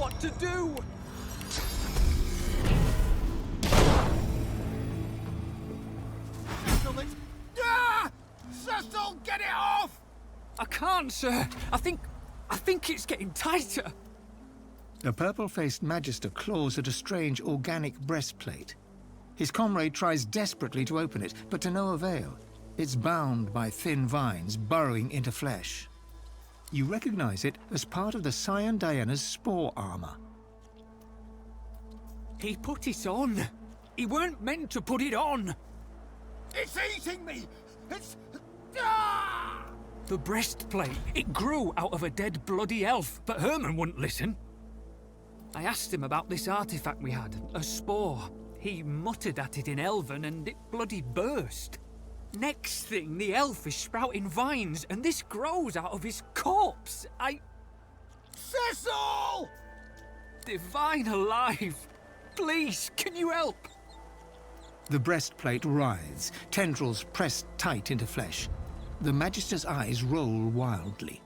what to do! Cecil, it's... Ah! Cecil, get it off! I can't, sir. I think it's getting tighter. The purple-faced Magister claws at a strange organic breastplate. His comrade tries desperately to open it, but to no avail. It's bound by thin vines burrowing into flesh. You recognize it as part of the Scion Daeyena's spore armor. He put it on. He weren't meant to put it on. It's eating me! It's... Ah! The breastplate, it grew out of a dead bloody elf, but Herman wouldn't listen. I asked him about this artifact we had, a spore. He muttered at it in Elven and it bloody burst. Next thing, the elf is sprouting vines and this grows out of his corpse. Cecil! Divine alive! Please, can you help? The breastplate writhes, tendrils pressed tight into flesh. The Magister's eyes roll wildly.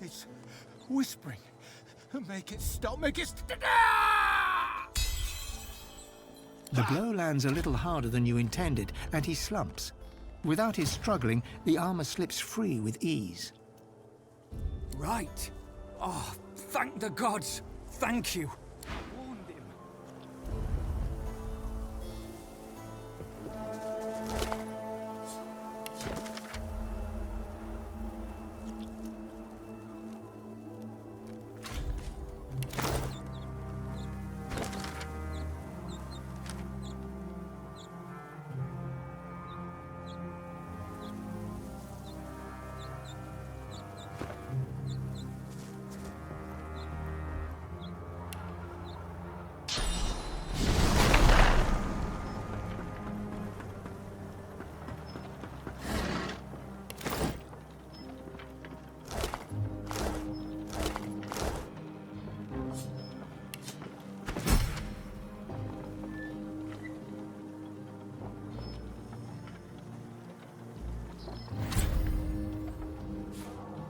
It's whispering. Make it stop, make it Ah! The blow lands a little harder than you intended, and he slumps. Without his struggling, the armor slips free with ease. Right. Oh, thank the gods. Thank you. Warned him.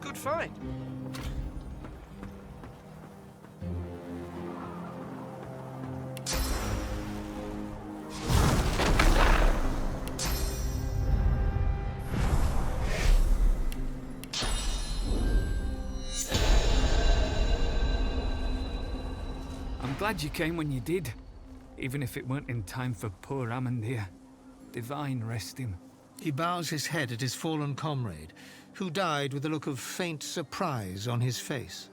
Good find. I'm glad you came when you did, even if it weren't in time for poor Hammond here. Divine rest him. He bows his head at his fallen comrade, who died with a look of faint surprise on his face.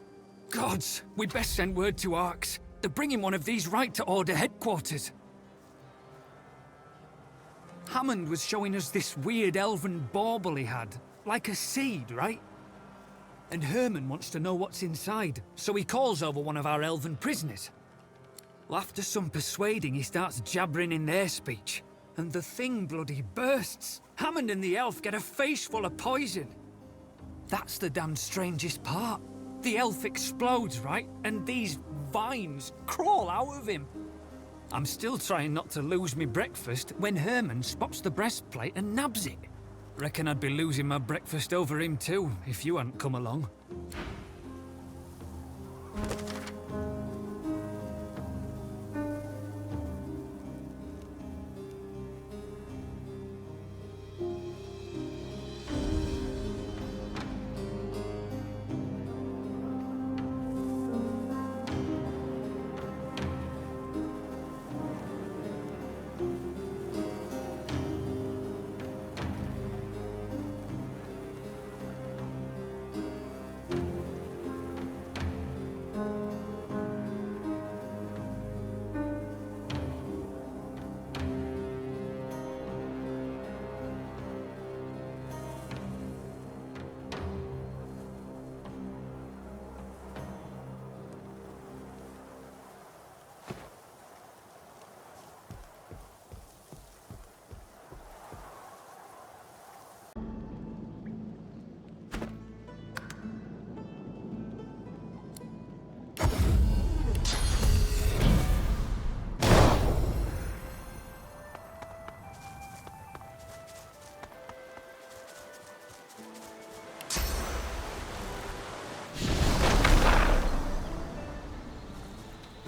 Gods, we'd best send word to Arx. They're bringing one of these right to Order headquarters. Hammond was showing us this weird elven bauble he had, like a seed, right? And Herman wants to know what's inside, so he calls over one of our elven prisoners. Well, after some persuading, he starts jabbering in their speech, and the thing bloody bursts. Hammond and the elf get a face full of poison. That's the damn strangest part. The elf explodes, right? And these vines crawl out of him. I'm still trying not to lose me breakfast when Herman spots the breastplate and nabs it. Reckon I'd be losing my breakfast over him too, if you hadn't come along.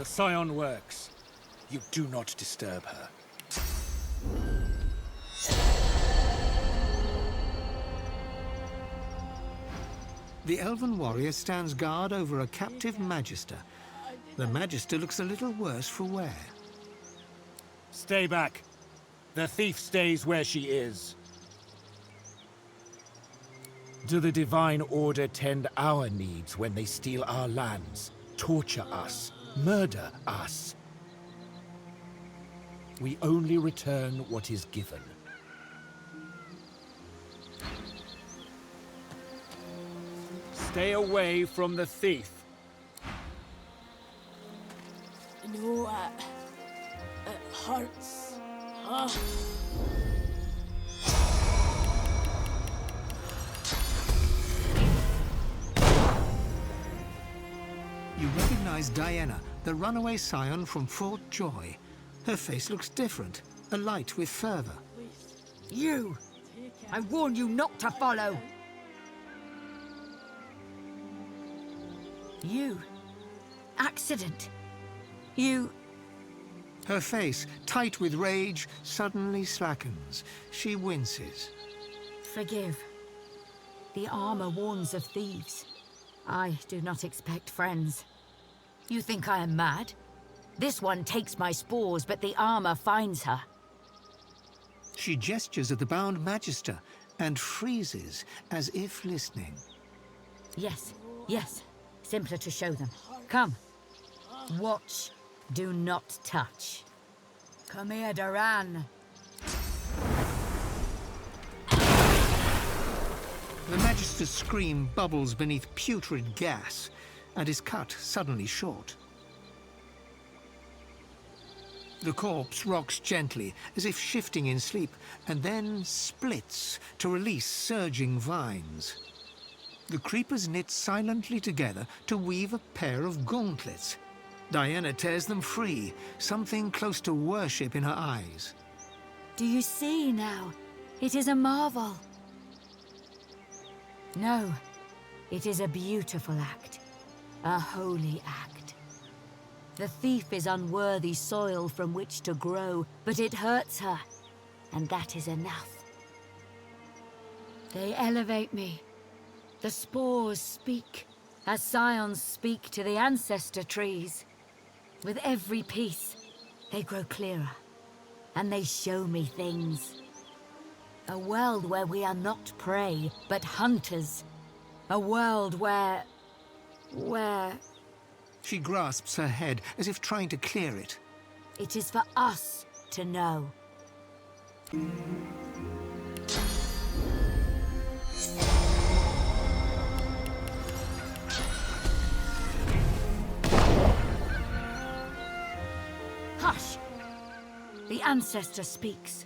The scion works. You do not disturb her. The elven warrior stands guard over a captive Magister. The Magister looks a little worse for wear. Stay back. The thief stays where she is. Do the Divine Order tend our needs when they steal our lands, torture us, murder us? We only return what is given. Stay away from the thief. No, it hurts. You recognize Daeyena, the runaway scion from Fort Joy. Her face looks different, alight with fervor. You! I warn you not to follow! You... accident. You... Her face, tight with rage, suddenly slackens. She winces. Forgive. The armor warns of thieves. I do not expect friends. You think I am mad? This one takes my spores, but the armor finds her. She gestures at the bound Magister and freezes, as if listening. Yes, yes. Simpler to show them. Come. Watch. Do not touch. Come here, Duran. The Magister's scream bubbles beneath putrid gas and is cut suddenly short. The corpse rocks gently, as if shifting in sleep, and then splits to release surging vines. The creepers knit silently together to weave a pair of gauntlets. Daeyena tears them free, something close to worship in her eyes. Do you see now? It is a marvel. No, it is a beautiful act. A holy act. The thief is unworthy soil from which to grow, but it hurts her, and that is enough. They elevate me. The spores speak, as scions speak to the ancestor trees. With every piece, they grow clearer, and they show me things. A world where we are not prey, but hunters. A world where... She grasps her head, as if trying to clear it. it is for us to know. Hush! The ancestor speaks.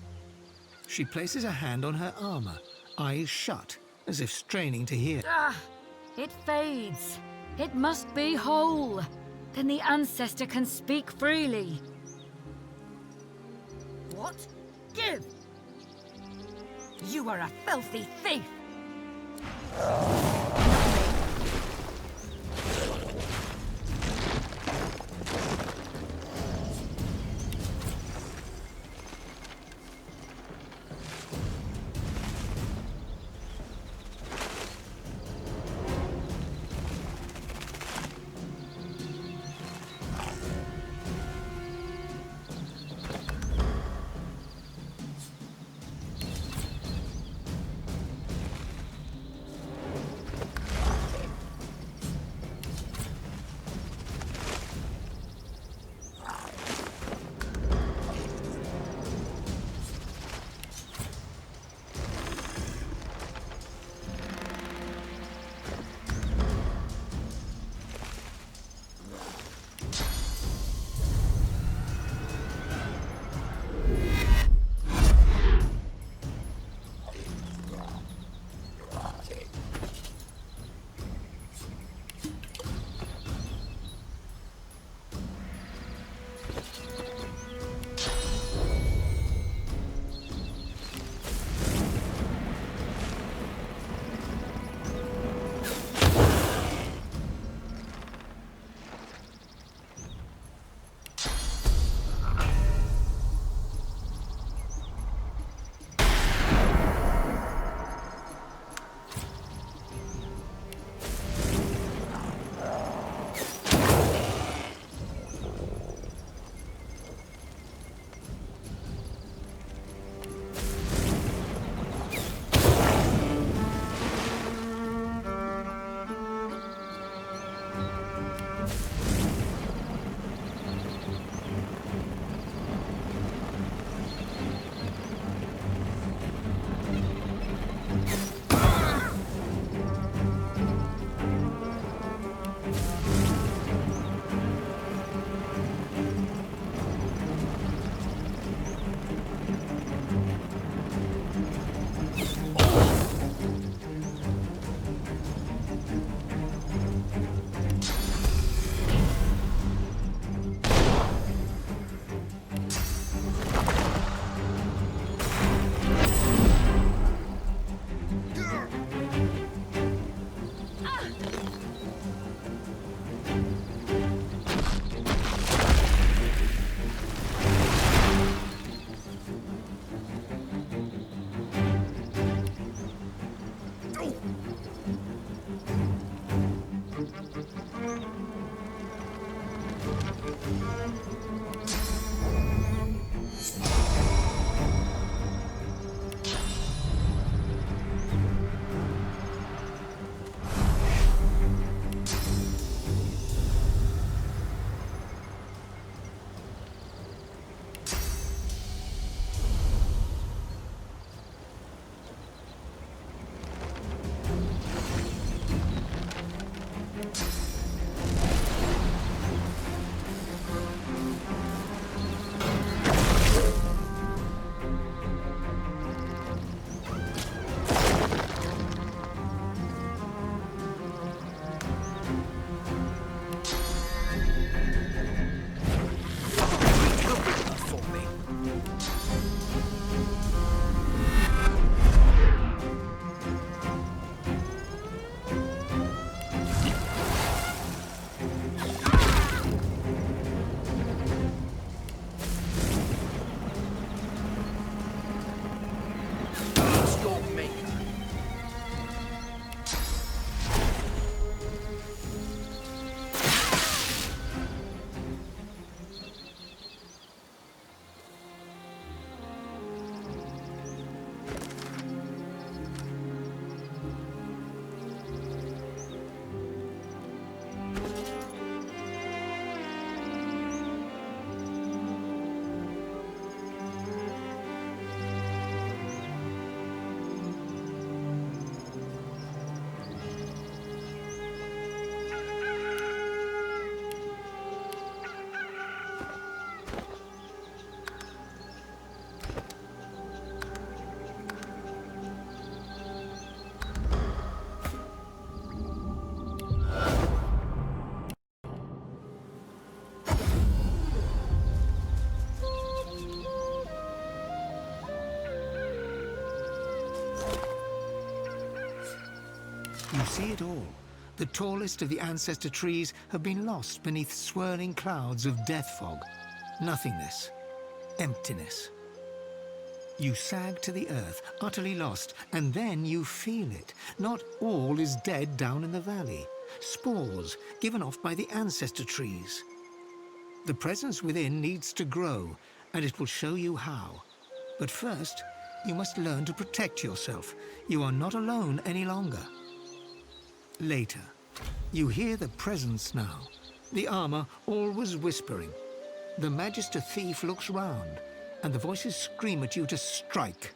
She places a hand on her armor, eyes shut, as if straining to hear. Ah! It fades. It must be whole. Then the ancestor can speak freely. What? Give! You are a filthy thief! You see it all. The tallest of the ancestor trees have been lost beneath swirling clouds of death fog. Nothingness. Emptiness. You sag to the earth, utterly lost, and then you feel it. Not all is dead down in the valley. Spores given off by the ancestor trees. The presence within needs to grow, and it will show you how. But first, you must learn to protect yourself. You are not alone any longer. Later, you hear the presence now. The armor always whispering. The Magister Thief looks round, and the voices scream at you to strike.